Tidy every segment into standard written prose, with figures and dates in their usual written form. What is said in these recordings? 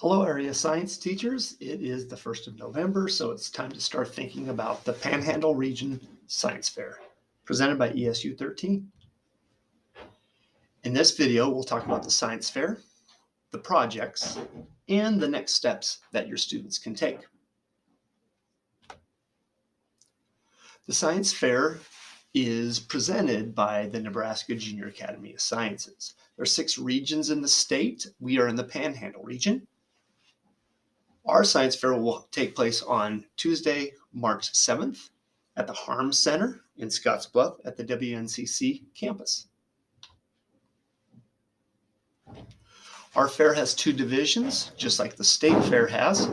Hello, area science teachers. It is the 1st of November, so it's time to start thinking about the Panhandle Region Science Fair, presented by ESU 13. In this video, we'll talk about the science fair, the projects, and the next steps that your students can take. The science fair is presented by the Nebraska Junior Academy of Sciences. There are 6 regions in the state. We are in the Panhandle region. Our science fair will take place on Tuesday, March 7th at the Harms Center in Scottsbluff at the WNCC campus. Our fair has 2 divisions, just like the state fair has.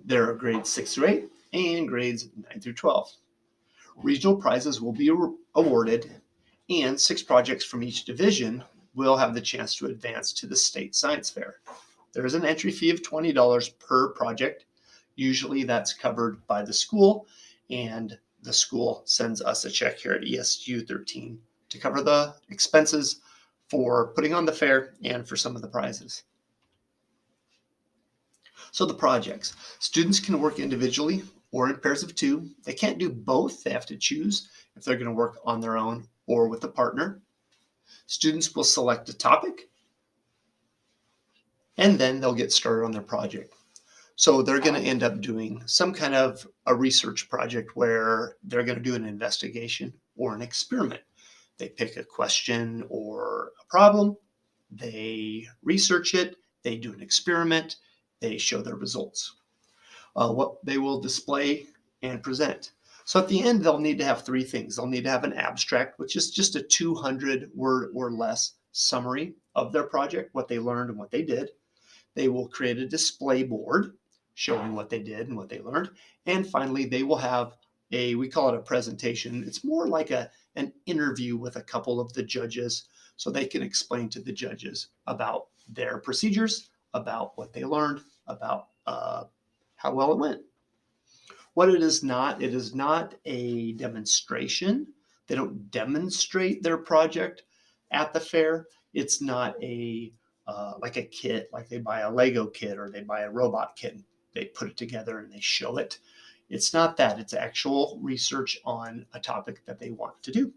There are grades 6 through 8 and grades 9 through 12. Regional prizes will be awarded, and 6 projects from each division will have the chance to advance to the state science fair. There is an entry fee of $20 per project. Usually that's covered by the school, and the school sends us a check here at ESU 13 to cover the expenses for putting on the fair and for some of the prizes. So the projects. Students can work individually or in pairs of 2. They can't do both. They have to choose if they're going to work on their own or with a partner. Students will select a topic, and then they'll get started on their project. So they're going to end up doing some kind of a research project where they're going to do an investigation or an experiment. They pick a question or a problem, they research it, they do an experiment, they show their results. What they will display and present. So at the end, they'll need to have 3 things. They'll need to have an abstract, which is just a 200-word or less summary of their project, what they learned and what they did. They will create a display board showing what they did and what they learned. And finally, they will have we call it a presentation. It's more like an interview with a couple of the judges so they can explain to the judges about their procedures, about what they learned, about how well it went. What it is not a demonstration. They don't demonstrate their project at the fair. It's not like a kit, like they buy a Lego kit or they buy a robot kit. They put it together and they show it. It's not that. It's actual research on a topic that they want to do.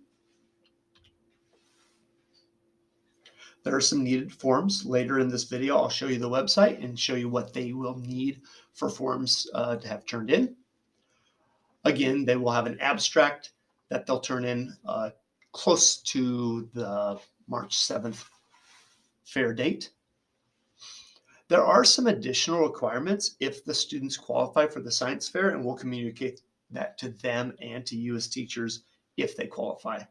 There are some needed forms. Later in this video, I'll show you the website and show you what they will need for forms to have turned in. Again, they will have an abstract that they'll turn in close to the March 7th fair date. There are some additional requirements if the students qualify for the science fair, and we'll communicate that to them and to you as teachers if they qualify.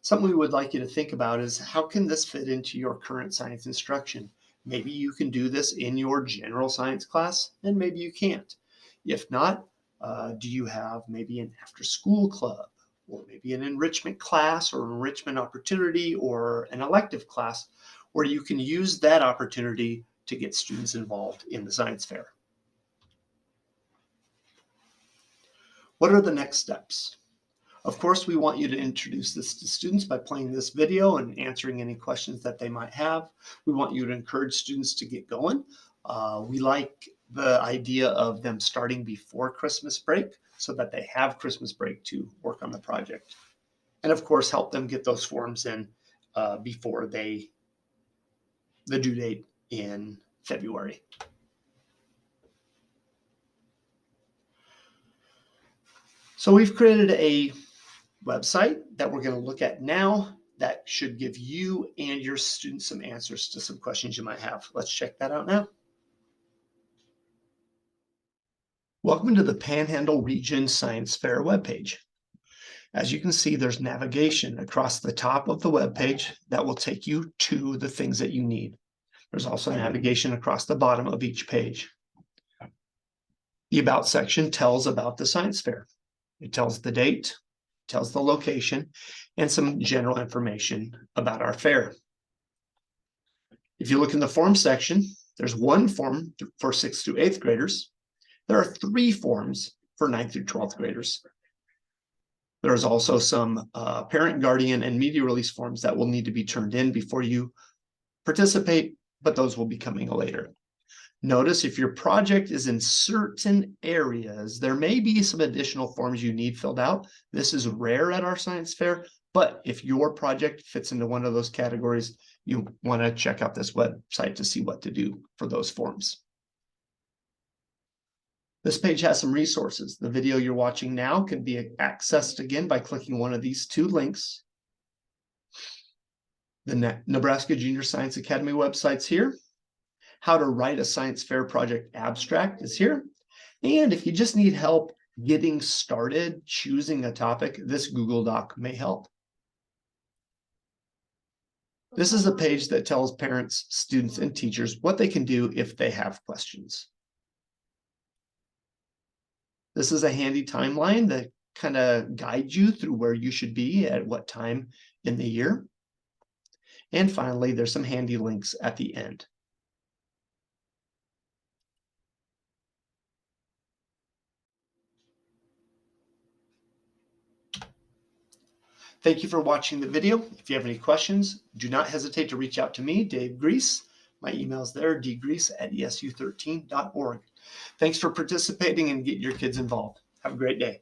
Something we would like you to think about is how can this fit into your current science instruction? Maybe you can do this in your general science class, and maybe you can't. If not, do you have maybe an after-school club, or maybe an enrichment class or enrichment opportunity or an elective class where you can use that opportunity to get students involved in the science fair? What are the next steps? Of course, we want you to introduce this to students by playing this video and answering any questions that they might have. We want you to encourage students to get going. We like the idea of them starting before Christmas break so that they have Christmas break to work on the project. And of course, help them get those forms in before the due date in February. So we've created a website that we're going to look at now that should give you and your students some answers to some questions you might have. Let's check that out now. Welcome to the Panhandle Region Science Fair webpage. As you can see, there's navigation across the top of the webpage that will take you to the things that you need. There's also navigation across the bottom of each page. The About section tells about the science fair. It tells the date, tells the location, and some general information about our fair. If you look in the form section, there's 1 form for 6th through 8th graders. There are 3 forms for 9th through 12th graders. There's also some parent, guardian, and media release forms that will need to be turned in before you participate, but those will be coming later. Notice if your project is in certain areas, there may be some additional forms you need filled out. This is rare at our science fair, but if your project fits into one of those categories, you want to check out this website to see what to do for those forms. This page has some resources. The video you're watching now can be accessed again by clicking one of these two links. The Nebraska Junior Science Academy website's here. How to write a science fair project abstract is here. And if you just need help getting started choosing a topic, this Google Doc may help. This is a page that tells parents, students, and teachers what they can do if they have questions. This is a handy timeline that kind of guides you through where you should be at what time in the year. And finally, there's some handy links at the end. Thank you for watching the video. If you have any questions, do not hesitate to reach out to me, Dave Grease. My email is there, dgrease@esu13.org. Thanks for participating and getting your kids involved. Have a great day.